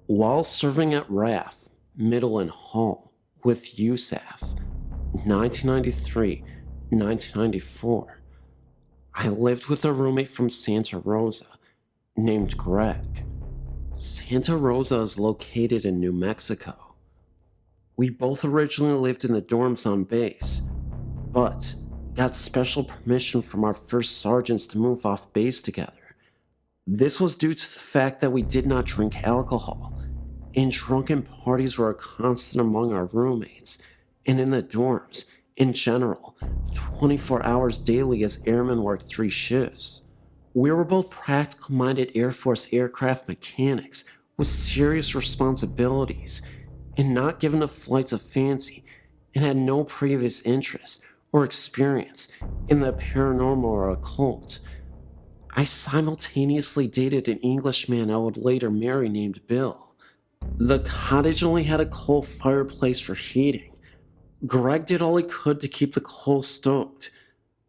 While serving at RAF, Middle and Hall, with USAF, 1993-1994, I lived with a roommate from Santa Rosa named Greg. Santa Rosa is located in New Mexico. We both originally lived in the dorms on base, but got special permission from our first sergeants to move off base together. This was due to the fact that we did not drink alcohol, and drunken parties were a constant among our roommates, and in the dorms, in general, 24 hours daily as airmen worked 3 shifts. We were both practical-minded Air Force aircraft mechanics with serious responsibilities, and not given to flights of fancy, and had no previous interest or experience in the paranormal or occult. I simultaneously dated an Englishman I would later marry named Bill. The cottage only had a coal fireplace for heating. Greg did all he could to keep the coal stoked,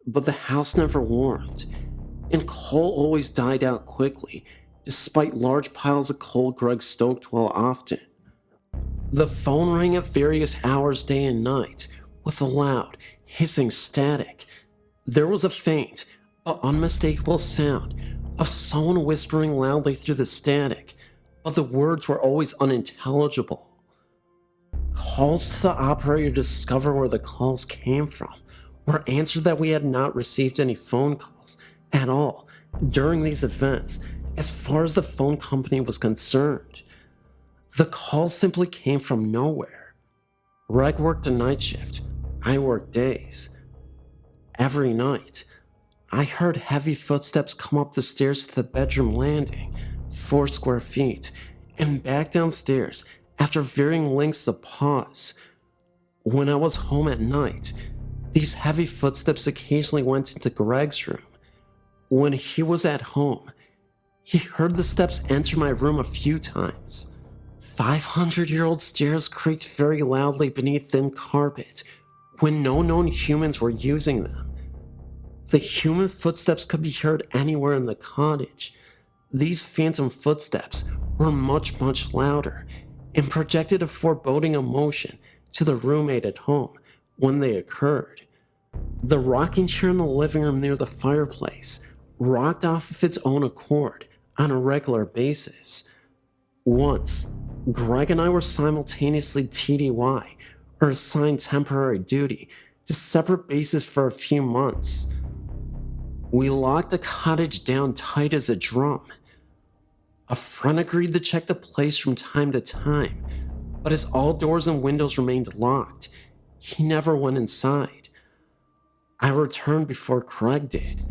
but the house never warmed, and coal always died out quickly, despite large piles of coal Greg stoked well often. The phone rang at various hours day and night, with a loud, hissing static. There was a faint, but unmistakable sound of someone whispering loudly through the static, but the words were always unintelligible. Calls to the operator to discover where the calls came from were answered that we had not received any phone calls at all during these events as far as the phone company was concerned. The calls simply came from nowhere. Greg worked a night shift, I worked days. Every night, I heard heavy footsteps come up the stairs to the bedroom landing, 4 square feet, and back downstairs after varying lengths of pause. When I was home at night, these heavy footsteps occasionally went into Greg's room. When he was at home, he heard the steps enter my room a few times. 500-year-old stairs creaked very loudly beneath thin carpet when no known humans were using them. The human footsteps could be heard anywhere in the cottage. These phantom footsteps were much, much louder and projected a foreboding emotion to the roommate at home when they occurred. The rocking chair in the living room near the fireplace rocked off of its own accord on a regular basis. Once, Greg and I were simultaneously TDY, or assigned temporary duty, to separate bases for a few months. We locked the cottage down tight as a drum. A friend agreed to check the place from time to time, but as all doors and windows remained locked, he never went inside. I returned before Greg did.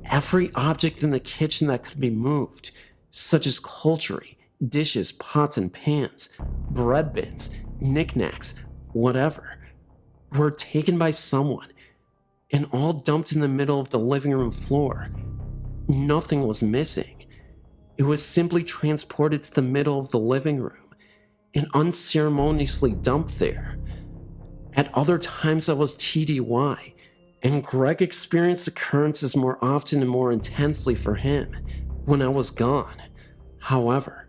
Every object in the kitchen that could be moved, such as cutlery, dishes, pots and pans, bread bins, knickknacks, whatever, were taken by someone and all dumped in the middle of the living room floor. Nothing was missing. It was simply transported to the middle of the living room and unceremoniously dumped there. At other times I was TDY, and Greg experienced occurrences more often and more intensely for him when I was gone. However,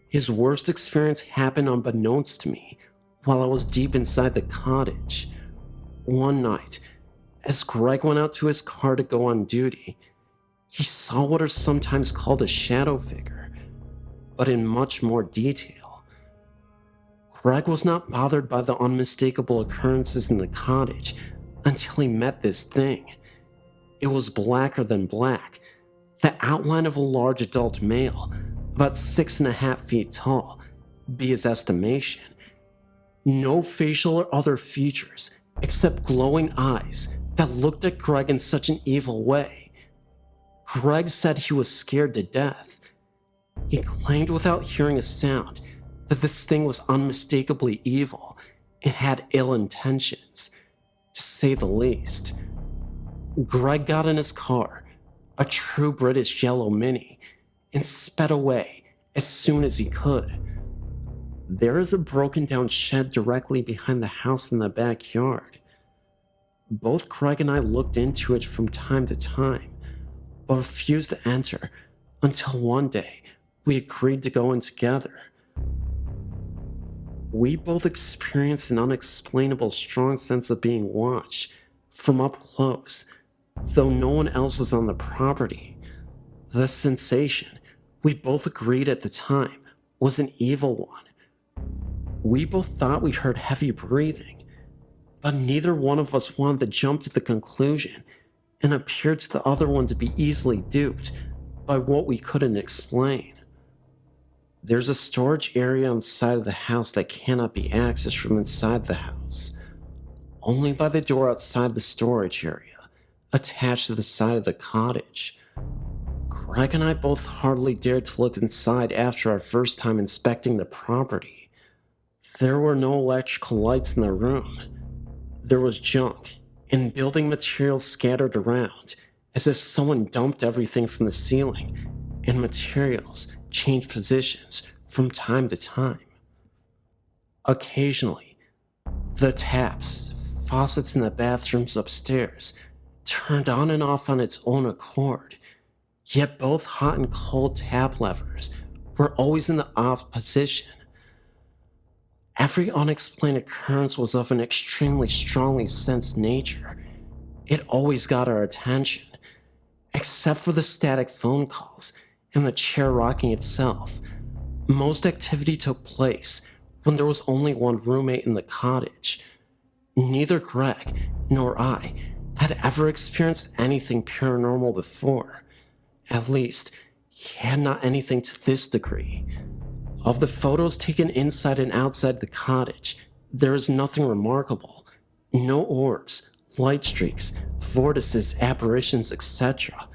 his worst experience happened unbeknownst to me while I was deep inside the cottage. One night, as Greg went out to his car to go on duty, he saw what are sometimes called a shadow figure, but in much more detail. Greg was not bothered by the unmistakable occurrences in the cottage until he met this thing. It was blacker than black, the outline of a large adult male, about 6.5 feet tall, be his estimation. No facial or other features, except glowing eyes that looked at Greg in such an evil way. Greg said he was scared to death. He claimed without hearing a sound that this thing was unmistakably evil and had ill intentions, to say the least. Greg got in his car, a true British yellow Mini, and sped away as soon as he could. There is a broken down shed directly behind the house in the backyard. Both Greg and I looked into it from time to time, but refused to enter until one day we agreed to go in together. We both experienced an unexplainable strong sense of being watched from up close, though no one else was on the property. The sensation, we both agreed at the time, was an evil one. We both thought we heard heavy breathing, but neither one of us wanted to jump to the conclusion and appeared to the other one to be easily duped by what we couldn't explain. There's a storage area on the side of the house that cannot be accessed from inside the house, only by the door outside the storage area, attached to the side of the cottage. Greg and I both hardly dared to look inside after our first time inspecting the property. There were no electrical lights in the room. There was junk and building materials scattered around, as if someone dumped everything from the ceiling, and materials changed positions from time to time. Occasionally, the taps, faucets in the bathrooms upstairs turned on and off on its own accord, yet both hot and cold tap levers were always in the off position. Every unexplained occurrence was of an extremely strongly sensed nature. It always got our attention, except for the static phone calls and the chair rocking itself. Most activity took place when there was only one roommate in the cottage. Neither Greg nor I had ever experienced anything paranormal before. At least, he had not anything to this degree. Of the photos taken inside and outside the cottage, there is nothing remarkable. No orbs, light streaks, vortices, apparitions, etc.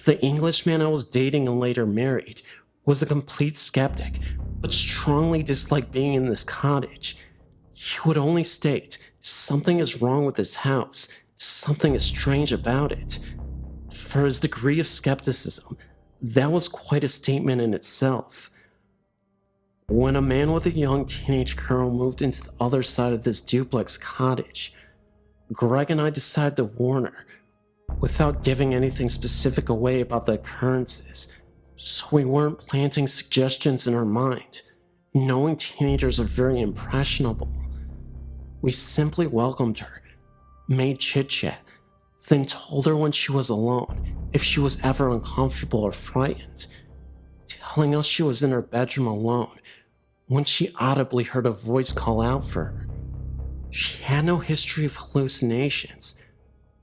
The Englishman I was dating and later married was a complete skeptic, but strongly disliked being in this cottage. He would only state something is wrong with this house, something is strange about it. For his degree of skepticism, that was quite a statement in itself. When a man with a young teenage girl moved into the other side of this duplex cottage, Greg and I decided to warn her, without giving anything specific away about the occurrences, so we weren't planting suggestions in her mind, knowing teenagers are very impressionable. We simply welcomed her, made chit-chat, then told her when she was alone if she was ever uncomfortable or frightened, telling us she was in her bedroom alone when she audibly heard a voice call out for her. She had no history of hallucinations,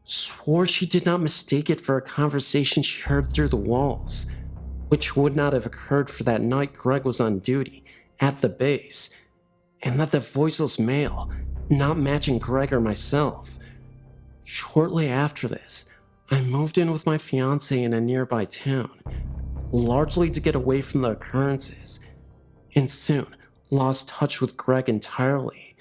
swore she did not mistake it for a conversation she heard through the walls, which would not have occurred for that night Greg was on duty at the base, and that the voice was male, not matching Greg or myself. Shortly after this, I moved in with my fiancé in a nearby town, largely to get away from the occurrences, and soon lost touch with Greg entirely.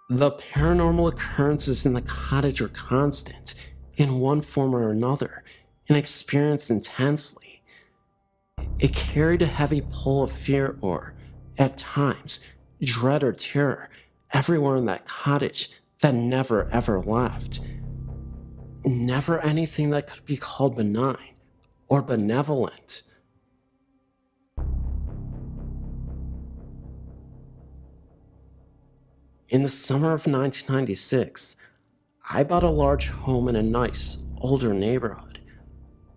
The paranormal occurrences in the cottage were constant, in one form or another, and experienced intensely. It carried a heavy pull of fear or, at times, dread or terror everywhere in that cottage that never ever left. Never anything that could be called benign or benevolent. In the summer of 1996, I bought a large home in a nice, older neighborhood.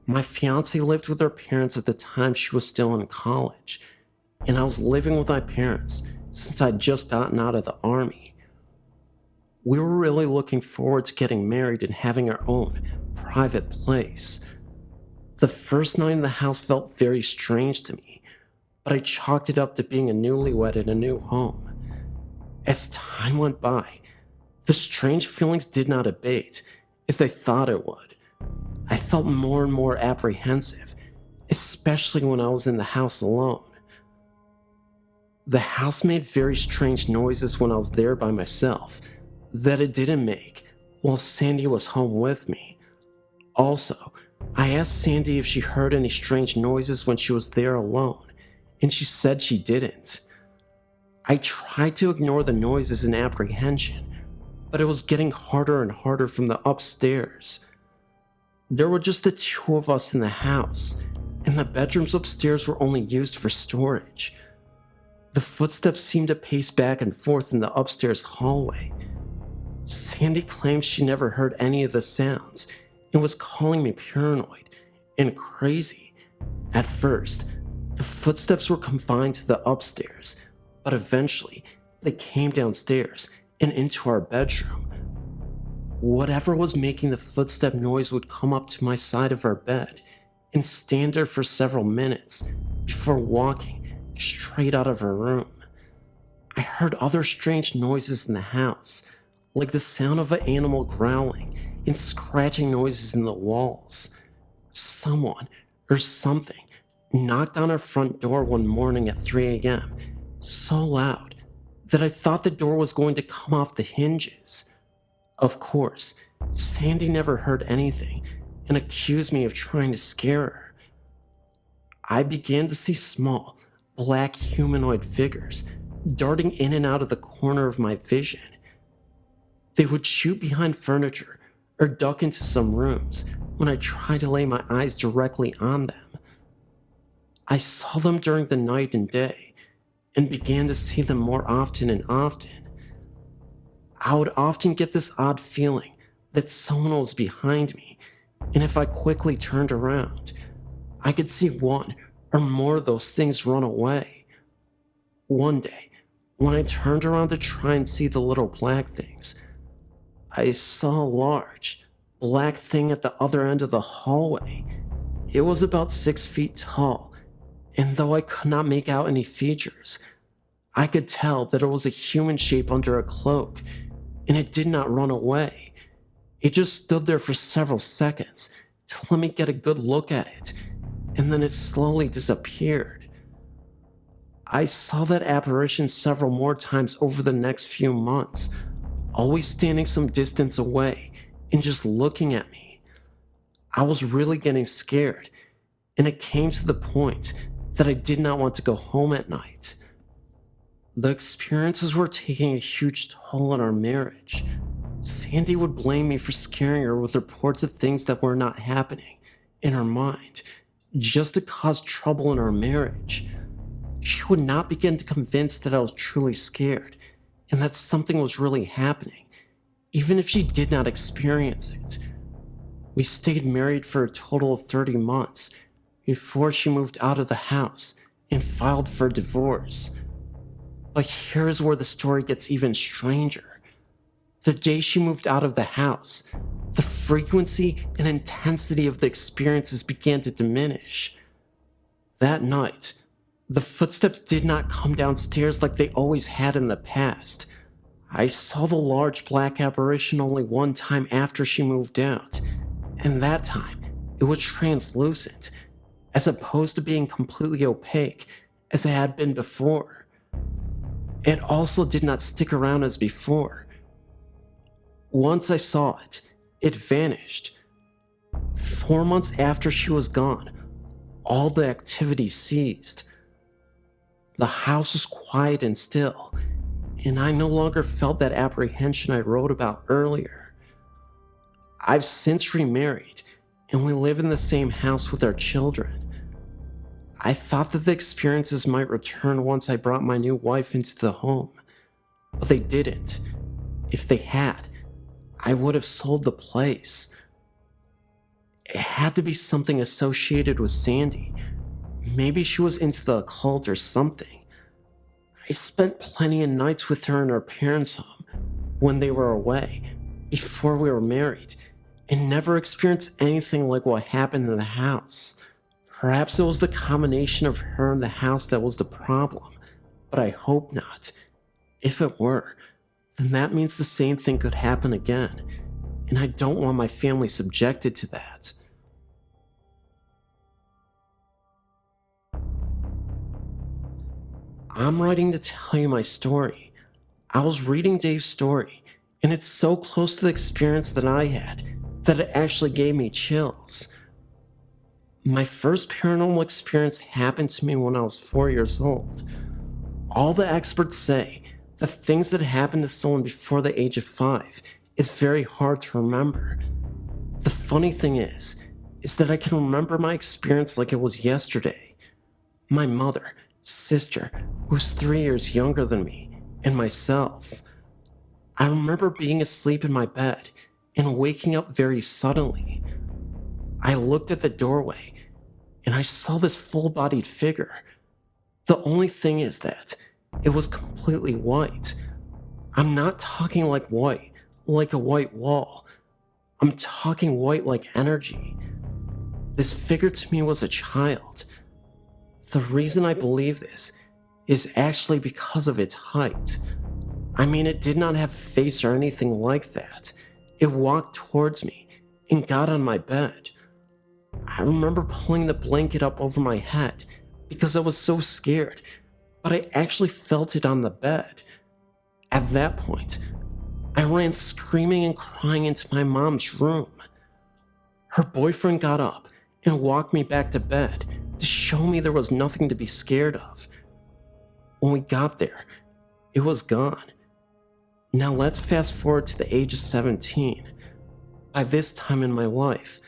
My fiancée lived with her parents at the time she was still in college, and I was living with my parents since I'd just gotten out of the army. We were really looking forward to getting married and having our own private place. The first night in the house felt very strange to me, but I chalked it up to being a newlywed in a new home. As time went by, the strange feelings did not abate as they thought it would. I felt more and more apprehensive, especially when I was in the house alone. The house made very strange noises when I was there by myself that it didn't make while Sandy was home with me. Also, I asked Sandy if she heard any strange noises when she was there alone, and she said she didn't. I tried to ignore the noises in apprehension, but it was getting harder and harder from the upstairs. There were just the two of us in the house, and the bedrooms upstairs were only used for storage. The footsteps seemed to pace back and forth in the upstairs hallway. Sandy claimed she never heard any of the sounds and was calling me paranoid and crazy. At first, the footsteps were confined to the upstairs, but eventually they came downstairs and into our bedroom. Whatever was making the footstep noise would come up to my side of our bed and stand there for several minutes before walking straight out of her room. I heard other strange noises in the house, like the sound of an animal growling and scratching noises in the walls. Someone or something knocked on our front door one morning at 3 a.m. so loud that I thought the door was going to come off the hinges. Of course, Sandy never heard anything and accused me of trying to scare her. I began to see small, black humanoid figures darting in and out of the corner of my vision. They would shoot behind furniture or duck into some rooms when I tried to lay my eyes directly on them. I saw them during the night and day and began to see them more often and often. I would often get this odd feeling that someone was behind me, and if I quickly turned around, I could see one or more of those things run away. One day, when I turned around to try and see the little black things, I saw a large, black thing at the other end of the hallway. It was about 6 feet tall, and though I could not make out any features, I could tell that it was a human shape under a cloak, and it did not run away. It just stood there for several seconds to let me get a good look at it, and then it slowly disappeared. I saw that apparition several more times over the next few months, always standing some distance away and just looking at me. I was really getting scared, and it came to the point that I did not want to go home at night. The experiences were taking a huge toll on our marriage. Sandy would blame me for scaring her with reports of things that were not happening in her mind, just to cause trouble in our marriage. She would not begin to convince that I was truly scared and that something was really happening, even if she did not experience it. We stayed married for a total of 30 months before she moved out of the house and filed for divorce. But here's where the story gets even stranger. The day she moved out of the house, the frequency and intensity of the experiences began to diminish. That night, the footsteps did not come downstairs like they always had in the past. I saw the large black apparition only one time after she moved out, and that time it was translucent, as opposed to being completely opaque as it had been before. It also did not stick around as before. Once I saw it, it vanished. 4 months after she was gone, all the activity ceased. The house was quiet and still, and I no longer felt that apprehension I wrote about earlier. I've since remarried, and we live in the same house with our children. I thought that the experiences might return once I brought my new wife into the home, but they didn't. If they had, I would have sold the place. It had to be something associated with Sandy. Maybe she was into the occult or something. I spent plenty of nights with her in our parents' home when they were away, before we were married, and never experienced anything like what happened in the house. Perhaps it was the combination of her and the house that was the problem, but I hope not. If it were, then that means the same thing could happen again, and I don't want my family subjected to that. I'm writing to tell you my story. I was reading Dave's story, and it's so close to the experience that I had that it actually gave me chills. My first paranormal experience happened to me when I was 4 years old. All the experts say that things that happen to someone before the age of 5 is very hard to remember. The funny thing is that I can remember my experience like it was yesterday. My mother, sister, who's 3 years younger than me, and myself. I remember being asleep in my bed and waking up very suddenly. I looked at the doorway and I saw this full-bodied figure. The only thing is that it was completely white. I'm not talking like white, like a white wall. I'm talking white like energy. This figure to me was a child. The reason I believe this is actually because of its height. I mean, it did not have a face or anything like that. It walked towards me and got on my bed. I remember pulling the blanket up over my head because I was so scared, but I actually felt it on the bed. At that point, I ran screaming and crying into my mom's room. Her boyfriend got up and walked me back to bed to show me there was nothing to be scared of. When we got there, it was gone. Now let's fast forward to the age of 17. By this time in my life,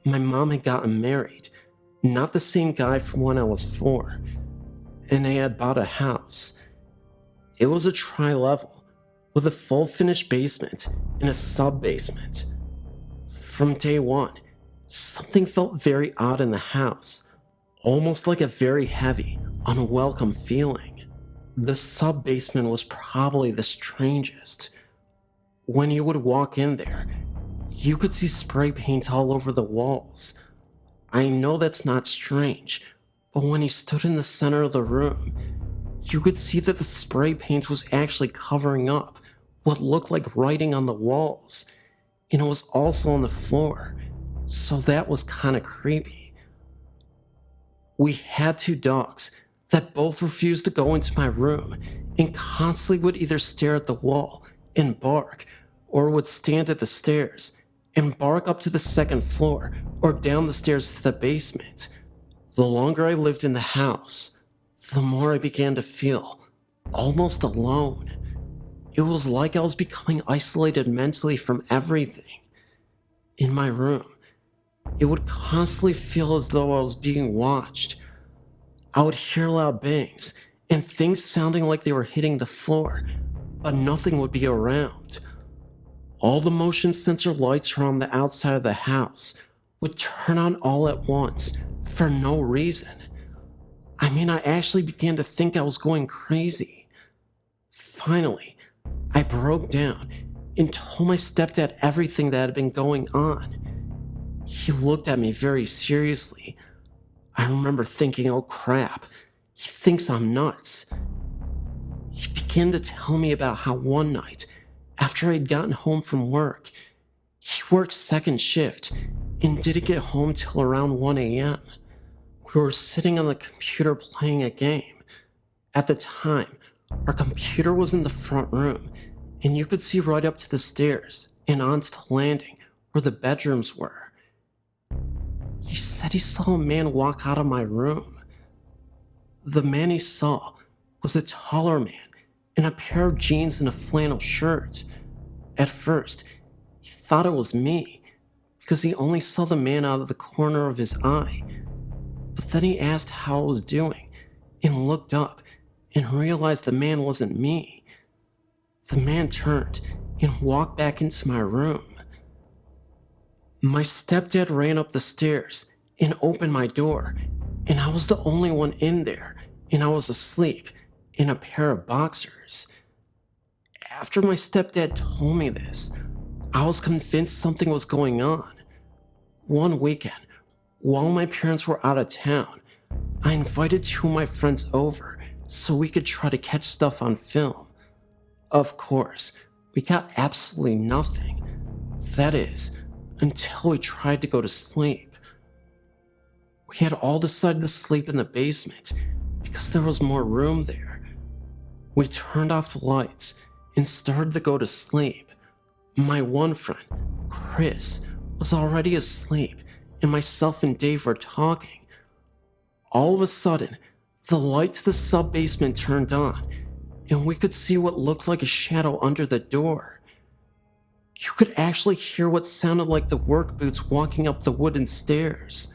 my mom had gotten married, not the same guy from when I was 4, and they had bought a house. It was a tri-level with a full finished basement and a sub-basement. From day one, something felt very odd in the house, almost like a very heavy, unwelcome feeling. The sub-basement was probably the strangest. When you would walk in there, you could see spray paint all over the walls. I know that's not strange, but when you stood in the center of the room, you could see that the spray paint was actually covering up what looked like writing on the walls, and it was also on the floor, so that was kind of creepy. We had 2 dogs that both refused to go into my room and constantly would either stare at the wall and bark, or would stand at the stairs and bark up to the 2nd floor or down the stairs to the basement. The longer I lived in the house, the more I began to feel almost alone. It was like I was becoming isolated mentally from everything. In my room, it would constantly feel as though I was being watched. I would hear loud bangs and things sounding like they were hitting the floor, but nothing would be around. All the motion sensor lights around the outside of the house would turn on all at once for no reason. I mean, I actually began to think I was going crazy. Finally, I broke down and told my stepdad everything that had been going on. He looked at me very seriously. I remember thinking, oh crap, he thinks I'm nuts. He began to tell me about how one night, after I'd gotten home from work, he worked 2nd shift and didn't get home till around 1 a.m. We were sitting on the computer playing a game. At the time, our computer was in the front room, and you could see right up to the stairs and onto the landing where the bedrooms were. He said he saw a man walk out of my room. The man he saw was a taller man in a pair of jeans and a flannel shirt. At first, he thought it was me because he only saw the man out of the corner of his eye. But then he asked how I was doing and looked up and realized the man wasn't me. The man turned and walked back into my room. My stepdad ran up the stairs and opened my door, and I was the only one in there, and I was asleep in a pair of boxers. After my stepdad told me this, I was convinced something was going on. One weekend, while my parents were out of town, I invited 2 of my friends over so we could try to catch stuff on film. Of course, we got absolutely nothing. That is, until we tried to go to sleep. We had all decided to sleep in the basement because there was more room there. We turned off the lights and started to go to sleep. My one friend, Chris, was already asleep, and myself and Dave were talking. All of a sudden, the light to the sub-basement turned on, and we could see what looked like a shadow under the door. You could actually hear what sounded like the work boots walking up the wooden stairs.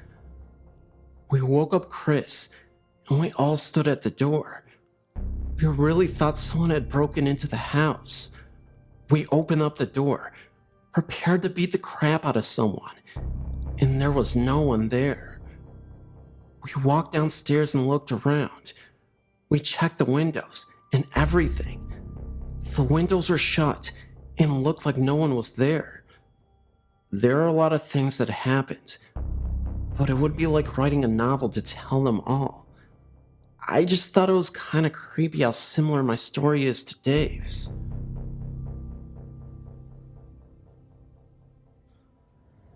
We woke up Chris, and we all stood at the door. We really thought someone had broken into the house. We opened up the door, prepared to beat the crap out of someone, and there was no one there. We walked downstairs and looked around. We checked the windows and everything. The windows were shut and looked like no one was there. There are a lot of things that happened, but it would be like writing a novel to tell them all. I just thought it was kind of creepy how similar my story is to Dave's.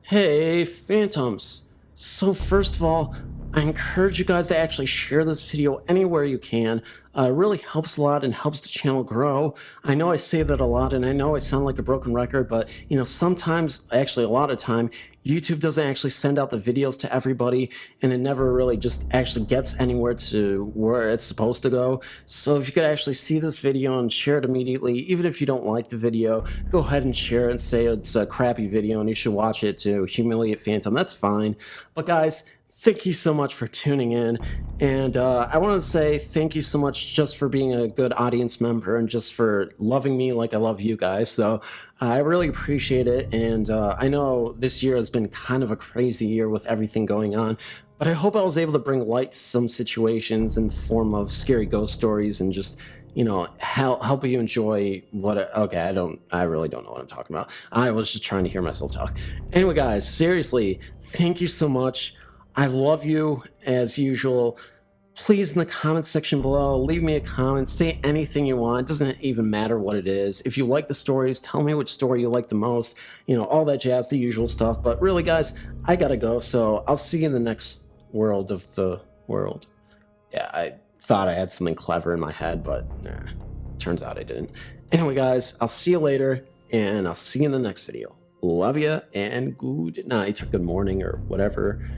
Hey, Phantoms. So first of all, I encourage you guys to actually share this video anywhere you can. It really helps a lot and helps the channel grow. I know I say that a lot and I know I sound like a broken record, but sometimes, actually a lot of time, YouTube doesn't actually send out the videos to everybody and it never really just actually gets anywhere to where it's supposed to go. So if you could actually see this video and share it immediately, even if you don't like the video, go ahead and share it and say it's a crappy video and you should watch it to humiliate Phantom. That's fine. But guys, thank you so much for tuning in, and I wanted to say thank you so much just for being a good audience member and just for loving me like I love you guys. So I really appreciate it, and I know this year has been kind of a crazy year with everything going on, but I hope I was able to bring light to some situations in the form of scary ghost stories and just help you enjoy I really don't know what I'm talking about. I was just trying to hear myself talk. Anyway guys, seriously, thank you so much. I love you as usual. Please, in the comment section below, leave me a comment, say anything you want. It doesn't even matter what it is. If you like the stories, tell me which story you like the most, all that jazz, the usual stuff. But really guys, I gotta go, so I'll see you in the next world of the world. Yeah, I thought I had something clever in my head, but turns out I didn't. Anyway guys, I'll see you later, and I'll see you in the next video. Love ya, and good night, or good morning, or whatever